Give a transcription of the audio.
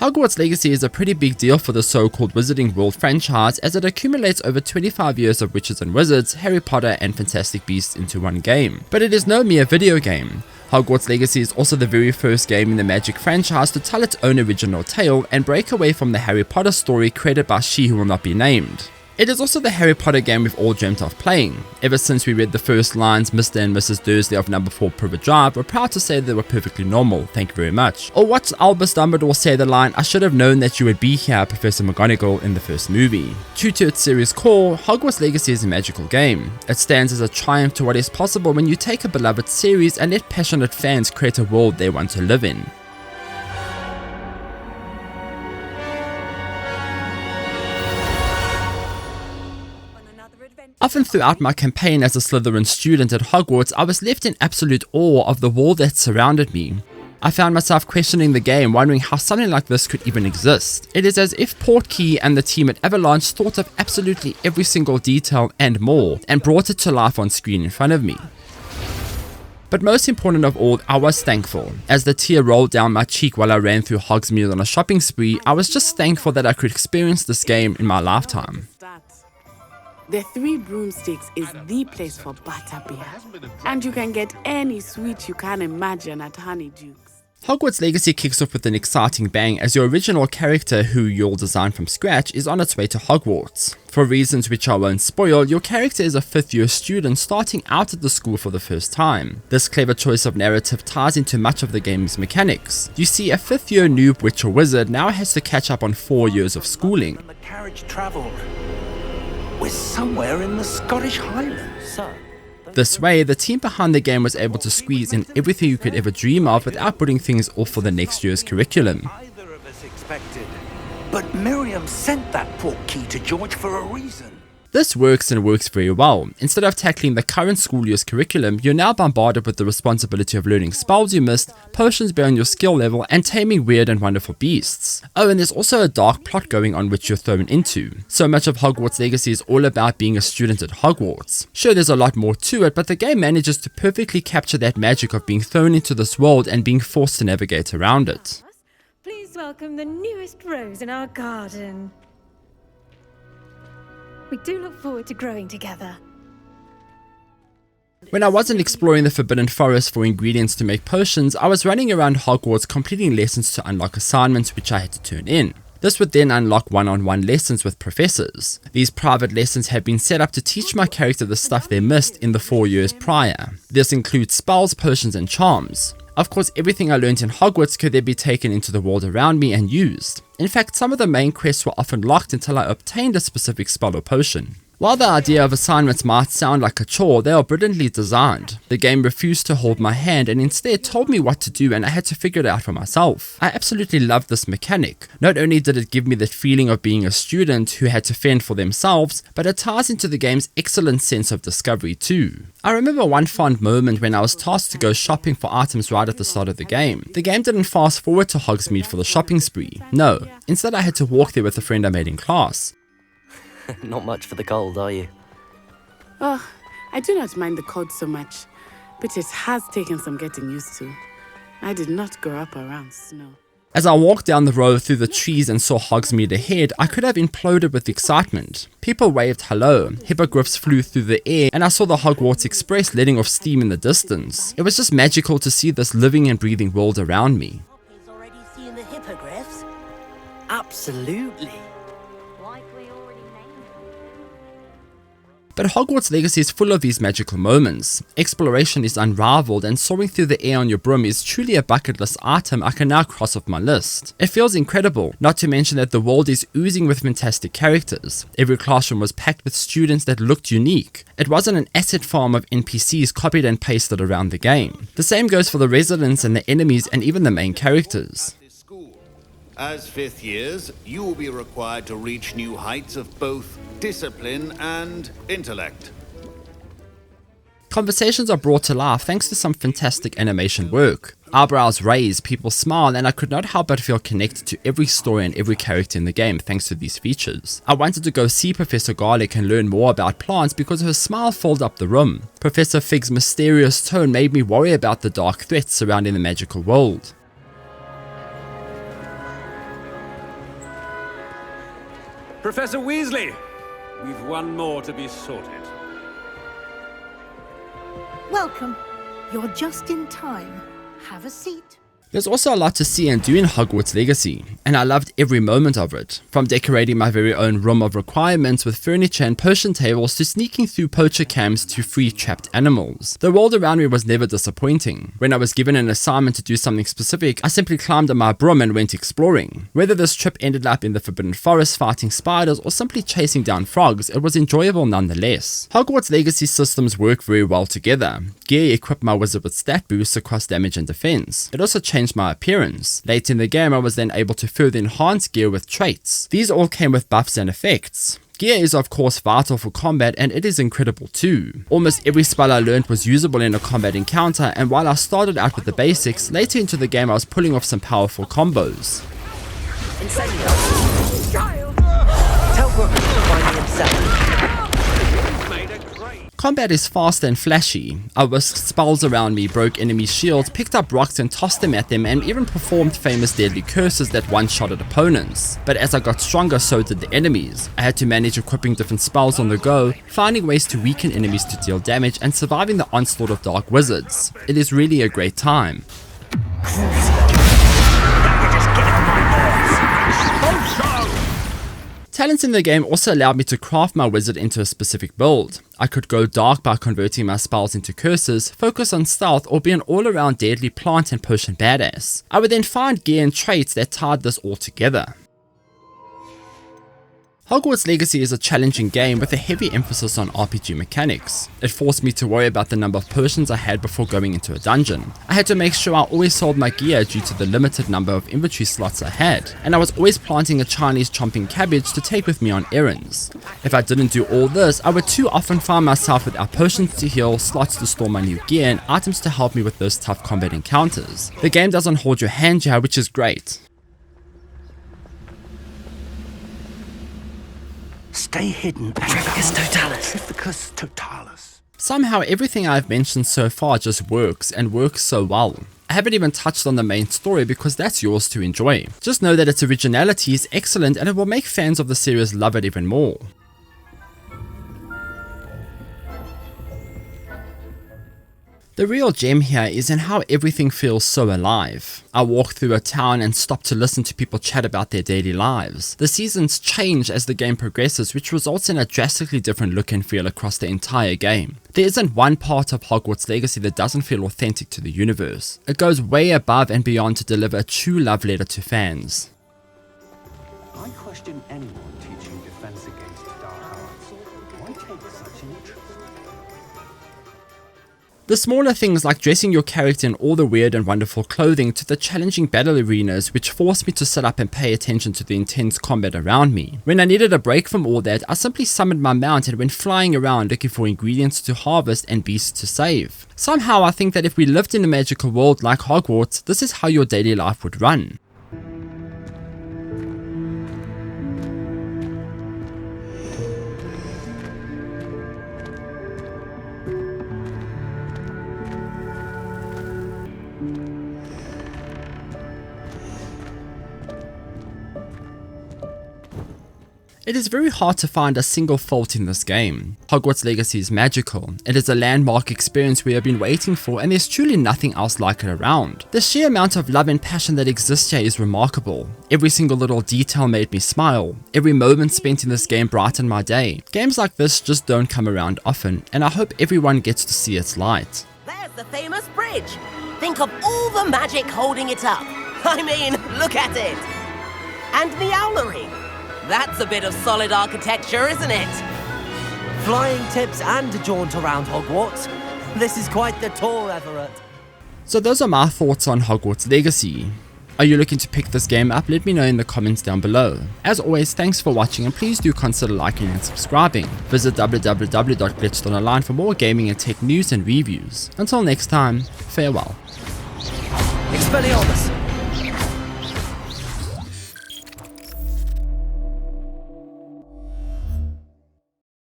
Hogwarts Legacy is a pretty big deal for the so-called Wizarding World franchise, as it accumulates over 25 years of witches and wizards, Harry Potter and Fantastic Beasts into one game. But it is no mere video game. Hogwarts Legacy is also the very first game in the Magic franchise to tell its own original tale and break away from the Harry Potter story created by she who will not be named. It is also the Harry Potter game we've all dreamt of playing. Ever since we read the first lines, Mr. and Mrs. Dursley of number 4 Privet Drive, we're proud to say they were perfectly normal, thank you very much. Or watch Albus Dumbledore say the line, "I should have known that you would be here, Professor McGonagall," in the first movie. True to its series core, Hogwarts Legacy is a magical game. It stands as a triumph to what is possible when you take a beloved series and let passionate fans create a world they want to live in. Often throughout my campaign as a Slytherin student at Hogwarts, I was left in absolute awe of the world that surrounded me. I found myself questioning the game, wondering how something like this could even exist. It is as if Portkey and the team at Avalanche thought of absolutely every single detail and more, and brought it to life on screen in front of me. But most important of all, I was thankful. As the tear rolled down my cheek while I ran through Hogsmeade on a shopping spree, I was just thankful that I could experience this game in my lifetime. The Three Broomsticks is the place for butterbeer, and you can get any sweet you can imagine at Honeydukes. Hogwarts Legacy kicks off with an exciting bang as your original character, who you'll design from scratch, is on its way to Hogwarts. For reasons which I won't spoil, your character is a 5th year student starting out at the school for the first time. This clever choice of narrative ties into much of the game's mechanics. You see, a 5th year noob witch or wizard now has to catch up on 4 years of schooling. The carriage travelled. We're somewhere in the Scottish Highlands, sir. This way, the team behind the game was able to squeeze in everything you could ever dream of without putting things off for the next year's curriculum. Either of us expected. But Miriam sent that Portkey to George for a reason. This works and works very well. Instead of tackling the current school year's curriculum, you're now bombarded with the responsibility of learning spells you missed, potions beyond your skill level, and taming weird and wonderful beasts. Oh, and there's also a dark plot going on which you're thrown into. So much of Hogwarts Legacy is all about being a student at Hogwarts. Sure, there's a lot more to it, but the game manages to perfectly capture that magic of being thrown into this world and being forced to navigate around it. Please welcome the newest rose in our garden. We do look forward to growing together. When I wasn't exploring the Forbidden Forest for ingredients to make potions, I was running around Hogwarts completing lessons to unlock assignments which I had to turn in. This would then unlock one-on-one lessons with professors. These private lessons had been set up to teach my character the stuff they missed in the 4 years prior. This includes spells, potions and charms. Of course, everything I learned in Hogwarts could then be taken into the world around me and used. In fact, some of the main quests were often locked until I obtained a specific spell or potion. While the idea of assignments might sound like a chore, they are brilliantly designed. The game refused to hold my hand and instead told me what to do, and I had to figure it out for myself. I absolutely loved this mechanic. Not only did it give me the feeling of being a student who had to fend for themselves, but it ties into the game's excellent sense of discovery too. I remember one fond moment when I was tasked to go shopping for items right at the start of the game. The game didn't fast forward to Hogsmeade for the shopping spree. No, instead I had to walk there with a friend I made in class. Not much for the cold, are you? Oh, I do not mind the cold so much, but it has taken some getting used to. I did not grow up around snow. As I walked down the road through the trees and saw Hogsmeade ahead, I could have imploded with excitement. People waved hello, hippogriffs flew through the air, and I saw the Hogwarts Express letting off steam in the distance. It was just magical to see this living and breathing world around me. He's already seen the hippogriffs. Absolutely. But Hogwarts Legacy is full of these magical moments. Exploration is unrivaled, and soaring through the air on your broom is truly a bucket list item I can now cross off my list. It feels incredible, not to mention that the world is oozing with fantastic characters. Every classroom was packed with students that looked unique. It wasn't an asset farm of NPCs copied and pasted around the game. The same goes for the residents and the enemies and even the main characters. As 5th years, you will be required to reach new heights of both discipline and intellect. Conversations are brought to life thanks to some fantastic animation work. Eyebrows raise, people smile, and I could not help but feel connected to every story and every character in the game thanks to these features. I wanted to go see Professor Garlick and learn more about plants because her smile filled up the room. Professor Fig's mysterious tone made me worry about the dark threats surrounding the magical world. Professor Weasley, we've one more to be sorted. Welcome. You're just in time. Have a seat. There's also a lot to see and do in Hogwarts Legacy, and I loved every moment of it. From decorating my very own room of requirements with furniture and potion tables to sneaking through poacher camps to free trapped animals. The world around me was never disappointing. When I was given an assignment to do something specific, I simply climbed on my broom and went exploring. Whether this trip ended up in the Forbidden Forest fighting spiders or simply chasing down frogs, it was enjoyable nonetheless. Hogwarts Legacy systems work very well together. Gear equipped my wizard with stat boosts across damage and defense. It also changed my appearance. Late in the game, I was then able to further enhance gear with traits. These all came with buffs and effects. Gear is of course vital for combat, and it is incredible too. Almost every spell I learned was usable in a combat encounter, and while I started out with the basics, later into the game I was pulling off some powerful combos. Tell Brooke to find me himself. Combat is fast and flashy. I whisked spells around me, broke enemies' shields, picked up rocks and tossed them at them, and even performed famous deadly curses that one-shotted opponents. But as I got stronger, so did the enemies. I had to manage equipping different spells on the go, finding ways to weaken enemies to deal damage, and surviving the onslaught of dark wizards. It is really a great time. Talents in the game also allowed me to craft my wizard into a specific build. I could go dark by converting my spells into curses, focus on stealth, or be an all-around deadly plant and potion badass. I would then find gear and traits that tied this all together. Hogwarts Legacy is a challenging game with a heavy emphasis on RPG mechanics. It forced me to worry about the number of potions I had before going into a dungeon. I had to make sure I always sold my gear due to the limited number of inventory slots I had, and I was always planting a Chinese chomping cabbage to take with me on errands. If I didn't do all this, I would too often find myself without potions to heal, slots to store my new gear, and items to help me with those tough combat encounters. The game doesn't hold your hand here, which is great. Stay hidden. Trifficus totalis. Trifficus totalis. Somehow everything I've mentioned so far just works, and works so well. I haven't even touched on the main story because that's yours to enjoy. Just know that its originality is excellent and it will make fans of the series love it even more. The real gem here is in how everything feels so alive. I walk through a town and stop to listen to people chat about their daily lives. The seasons change as the game progresses, which results in a drastically different look and feel across the entire game. There isn't one part of Hogwarts Legacy that doesn't feel authentic to the universe. It goes way above and beyond to deliver a true love letter to fans. I question anyone teaching defense against dark arts. Why take such an interest? The smaller things like dressing your character in all the weird and wonderful clothing to the challenging battle arenas which forced me to sit up and pay attention to the intense combat around me. When I needed a break from all that, I simply summoned my mount and went flying around looking for ingredients to harvest and beasts to save. Somehow I think that if we lived in a magical world like Hogwarts, this is how your daily life would run. It is very hard to find a single fault in this game. Hogwarts Legacy is magical. It is a landmark experience we have been waiting for, and there's truly nothing else like it around. The sheer amount of love and passion that exists here is remarkable. Every single little detail made me smile. Every moment spent in this game brightened my day. Games like this just don't come around often, and I hope everyone gets to see its light. There's the famous bridge. Think of all the magic holding it up. I mean, look at it. And the owlery. That's a bit of solid architecture, isn't it? Flying tips and a jaunt around Hogwarts. This is quite the tour, Everett. So those are my thoughts on Hogwarts Legacy. Are you looking to pick this game up? Let me know in the comments down below. As always, thanks for watching and please do consider liking and subscribing. Visit www.glitchedonline for more gaming and tech news and reviews. Until next time, farewell. Expelliarmus!